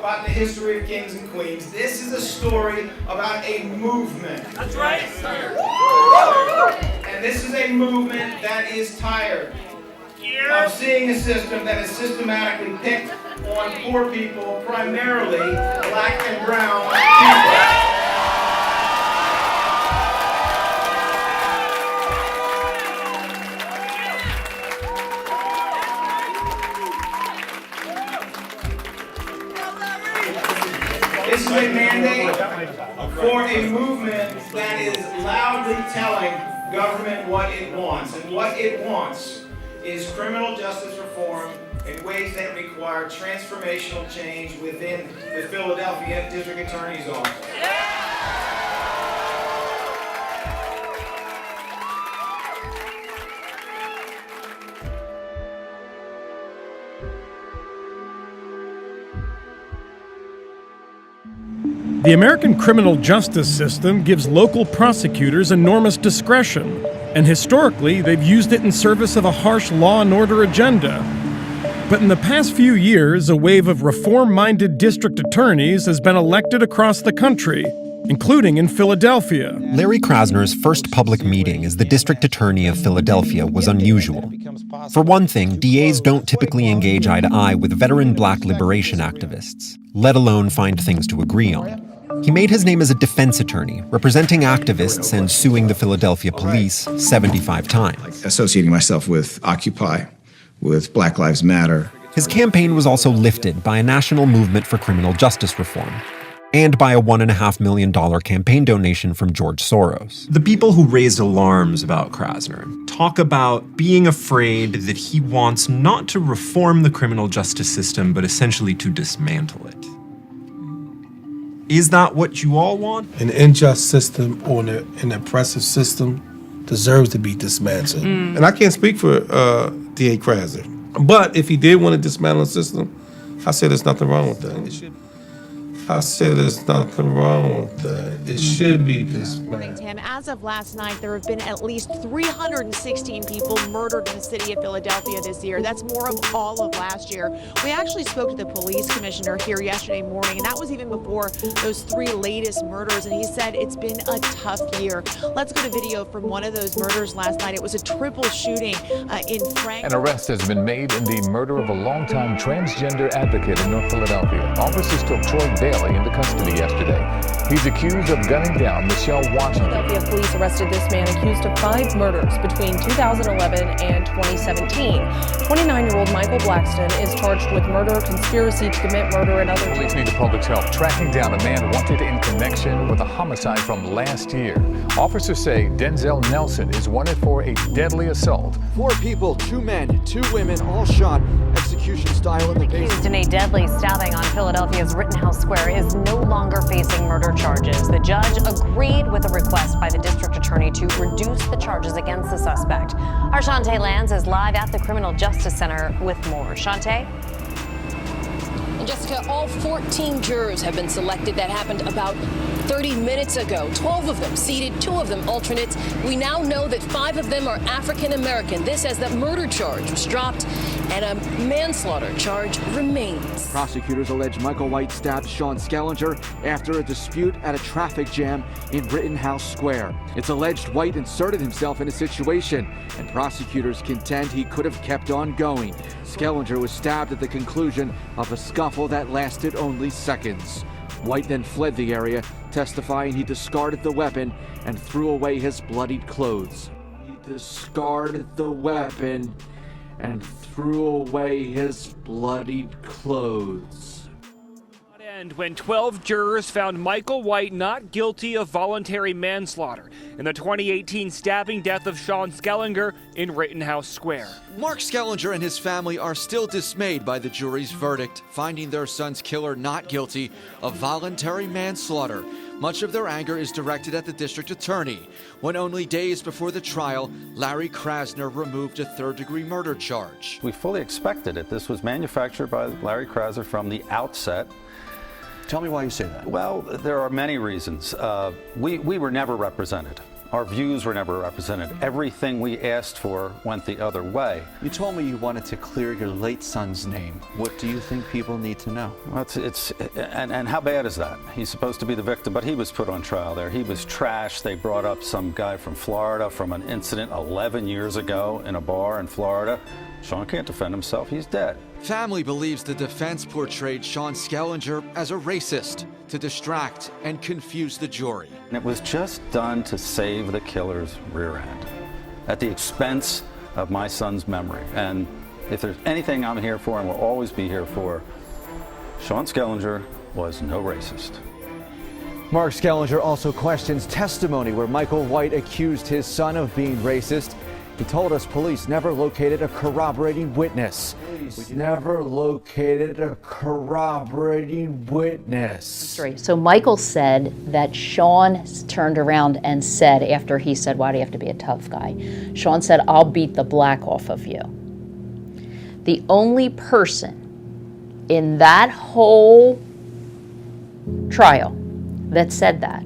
about the history of kings and queens. This is a story about a movement. That's right. And this is a movement that is tired of seeing a system that is systematically picked on poor people, primarily black and brown people. This is a mandate for a movement that is loudly telling government what it wants. And what it wants is criminal justice reform in ways that require transformational change within the Philadelphia District Attorney's Office. The American criminal justice system gives local prosecutors enormous discretion, and historically, they've used it in service of a harsh law and order agenda. But in the past few years, a wave of reform-minded district attorneys has been elected across the country, including in Philadelphia. Larry Krasner's first public meeting as the district attorney of Philadelphia was unusual. For one thing, DAs don't typically engage eye to eye with veteran black liberation activists, let alone find things to agree on. He made his name as a defense attorney, representing activists and suing the Philadelphia police 75 times. Associating myself with Occupy, with Black Lives Matter. His campaign was also lifted by a national movement for criminal justice reform, and by a $1.5 million campaign donation from George Soros. The people who raised alarms about Krasner talk about being afraid that he wants not to reform the criminal justice system, but essentially to dismantle it. Is that what you all want? An unjust system or an oppressive system deserves to be dismantled. And I can't speak for D.A. Krasner. But if he did want to dismantle the system, I say there's nothing wrong with that. I say there's nothing wrong with that. It should be dismantled. Tim, as of last night, there have been at least 316 people murdered in the city of Philadelphia this year. That's more of all of last year. We actually spoke to the police commissioner here yesterday morning, and that was even before those 3 latest murders, and he said it's been a tough year. Let's go to video from one of those murders last night. It was a triple shooting in Frank. An arrest has been made in the murder of a longtime transgender advocate in North Philadelphia. Officers took Troy Bailey into custody yesterday. He's accused of gunning down Michelle Washington. Philadelphia police arrested this man accused of 5 murders between 2011 and 2017. 29-year-old Michael Blackston is charged with murder, conspiracy to commit murder, and other. Police need the public's help tracking down a man wanted in connection with a homicide from last year. Officers say Denzel Nelson is wanted for a deadly assault. 4 people, 2 men, 2 women, all shot execution style in the basement. Accused in a deadly stabbing on Philadelphia's Rittenhouse Square is no longer facing murder charges. The judge agreed with a request by the district attorney to reduce the charges against the suspect. Our Shantae Lands is live at the Criminal Justice Center with more. Shantae? And Jessica, all 14 jurors have been selected. That happened about 30 minutes ago. 12 of them seated, 2 of them alternates. We now know that 5 of them are African American. This as the murder charge was dropped and a manslaughter charge remains. Prosecutors allege Michael White stabbed Sean Schellenger after a dispute at a traffic jam in Rittenhouse Square. It's alleged White inserted himself in a situation, and prosecutors contend he could have kept on going. Schellenger was stabbed at the conclusion of a scuffle that lasted only seconds. White then fled the area, testifying he discarded the weapon and threw away his bloodied clothes. He discarded the weapon and threw away his bloodied clothes. And when 12 jurors found Michael White not guilty of voluntary manslaughter in the 2018 stabbing death of Sean Schellenger in Rittenhouse Square. Mark Schellenger and his family are still dismayed by the jury's verdict, finding their son's killer not guilty of voluntary manslaughter. Much of their anger is directed at the district attorney, when only days before the trial, Larry Krasner removed a third-degree murder charge. We fully expected it. This was manufactured by Larry Krasner from the outset. Tell me why you say that. Well, there are many reasons. We were never represented. Our views were never represented. Everything we asked for went the other way. You told me you wanted to clear your late son's name. What do you think people need to know? Well, and how bad is that? He's supposed to be the victim, but he was put on trial there. He was trashed. They brought up some guy from Florida from an incident 11 years ago in a bar in Florida. Sean can't defend himself. He's dead. Family believes the defense portrayed Sean Schellenger as a racist to distract and confuse the jury. And it was just done to save the killer's rear end at the expense of my son's memory. And if there's anything I'm here for and will always be here for, Sean Schellenger was no racist. Mark Schellenger also questions testimony where Michael White accused his son of being racist. He told us police never located a corroborating witness. Never located a corroborating witness. So Michael said that Sean turned around and said, after he said, "Why do you have to be a tough guy?" Sean said, "I'll beat the black off of you." The only person in that whole trial that said that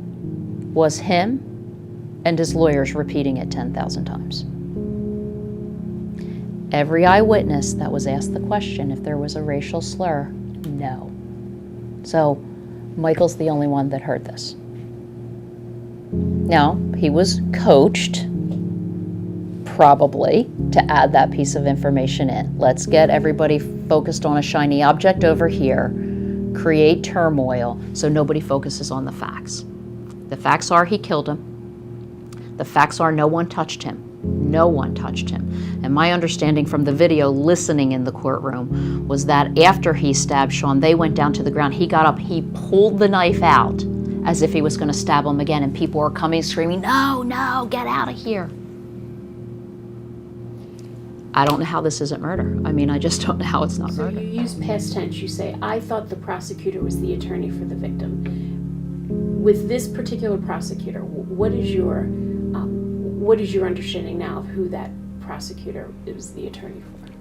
was him and his lawyers repeating it 10,000 times. Every eyewitness that was asked the question if there was a racial slur, no. So Michael's the only one that heard this. Now, he was coached, probably, to add that piece of information in. Let's get everybody focused on a shiny object over here, create turmoil so nobody focuses on the facts. The facts are he killed him. The facts are no one touched him. No one touched him. And my understanding from the video listening in the courtroom was that after he stabbed Sean, they went down to the ground. He got up, he pulled the knife out as if he was going to stab him again, and people were coming screaming, "No, no, get out of here." I don't know how this isn't murder. I mean, I just don't know how it's not murder. So you use past tense. You say, "I thought the prosecutor was the attorney for the victim." With this particular prosecutor, what is your understanding now of who that prosecutor is the attorney for?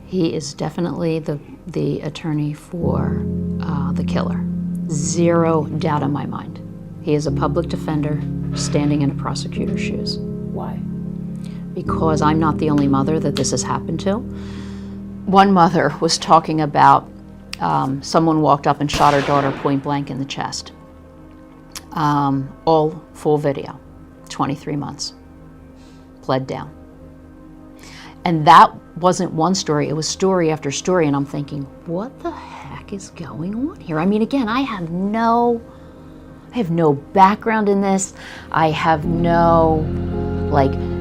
He is definitely the attorney for the killer. Zero doubt in my mind. He is a public defender standing in a prosecutor's shoes. Why? Because I'm not the only mother that this has happened to. One mother was talking about someone walked up and shot her daughter point blank in the chest. All full video, 23 months. Pled down. And that wasn't one story, it was story after story, and I'm thinking, what the heck is going on here? I mean, again, I have no background in this. I have no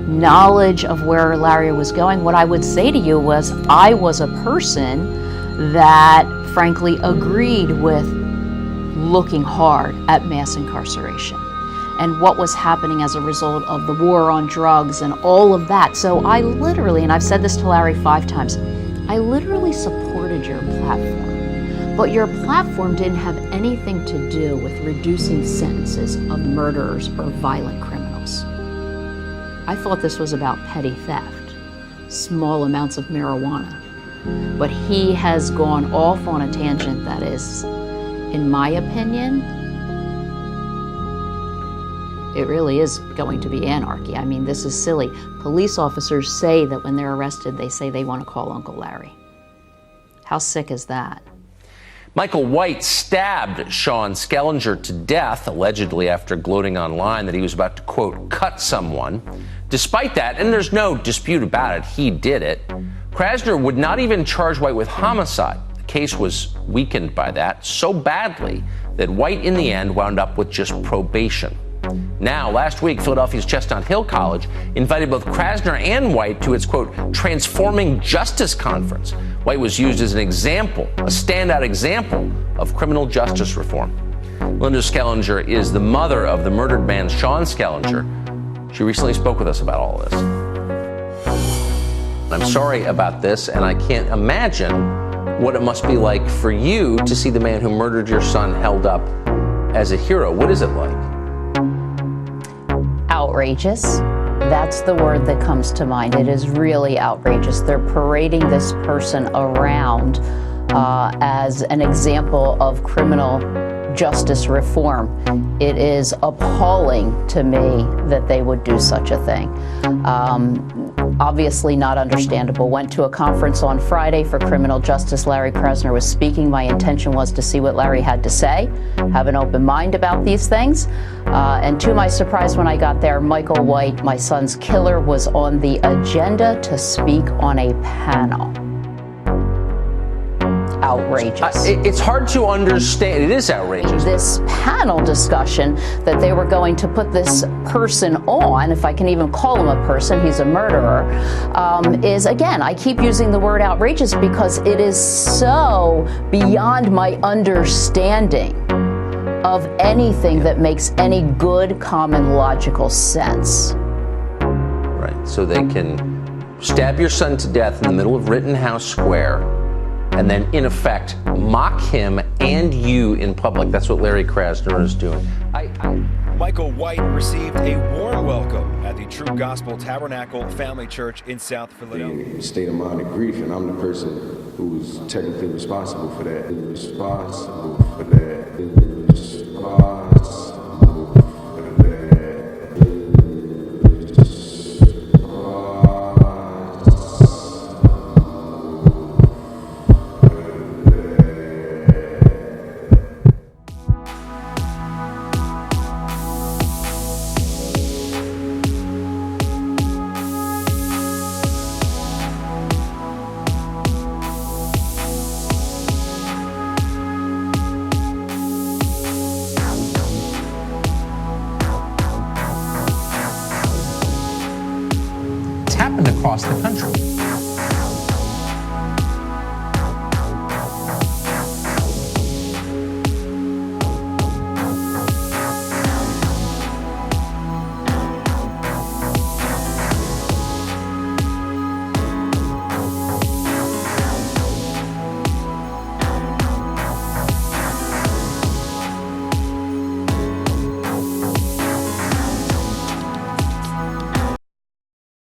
knowledge of where Larry was going. What I would say to you was I was a person that frankly agreed with looking hard at mass incarceration and what was happening as a result of the war on drugs and all of that. So I literally, and I've said this to Larry 5 times, I literally supported your platform. But your platform didn't have anything to do with reducing sentences of murderers or violent criminals. I thought this was about petty theft, small amounts of marijuana. But he has gone off on a tangent that is, in my opinion, it really is going to be anarchy. I mean, this is silly. Police officers say that when they're arrested, they say they want to call Uncle Larry. How sick is that? Michael White stabbed Sean Schellenger to death, allegedly after gloating online that he was about to, quote, cut someone. Despite that, and there's no dispute about it, he did it, Krasner would not even charge White with homicide. The case was weakened by that so badly that White, in the end, wound up with just probation. Now, last week, Philadelphia's Chestnut Hill College invited both Krasner and White to its, quote, Transforming Justice Conference. White was used as an example, a standout example of criminal justice reform. Linda Schellenger is the mother of the murdered man, Sean Schellenger. She recently spoke with us about all of this. I'm sorry about this, and I can't imagine what it must be like for you to see the man who murdered your son held up as a hero. What is it like? Outrageous. That's the word that comes to mind. It is really outrageous. They're parading this person around as an example of criminal justice reform. It is appalling to me that they would do such a thing. Obviously not understandable. Went to a conference on Friday for criminal justice. Larry Krasner was speaking. My intention was to see what Larry had to say, have an open mind about these things. And to my surprise, when I got there, Michael White, my son's killer, was on the agenda to speak on a panel. Outrageous. It's hard to understand. It is outrageous. This panel discussion that they were going to put this person on, if I can even call him a person, he's a murderer, is, again, I keep using the word outrageous because it is so beyond my understanding of anything that makes any good common logical sense. Right. So they can stab your son to death in the middle of Rittenhouse Square and then, in effect, mock him and you in public. That's what Larry Krasner is doing. Michael White received a warm welcome at the True Gospel Tabernacle Family Church in South Philadelphia. In a state of mind of grief, and I'm the person who's technically responsible for that. Responsible for that. Happened across the country.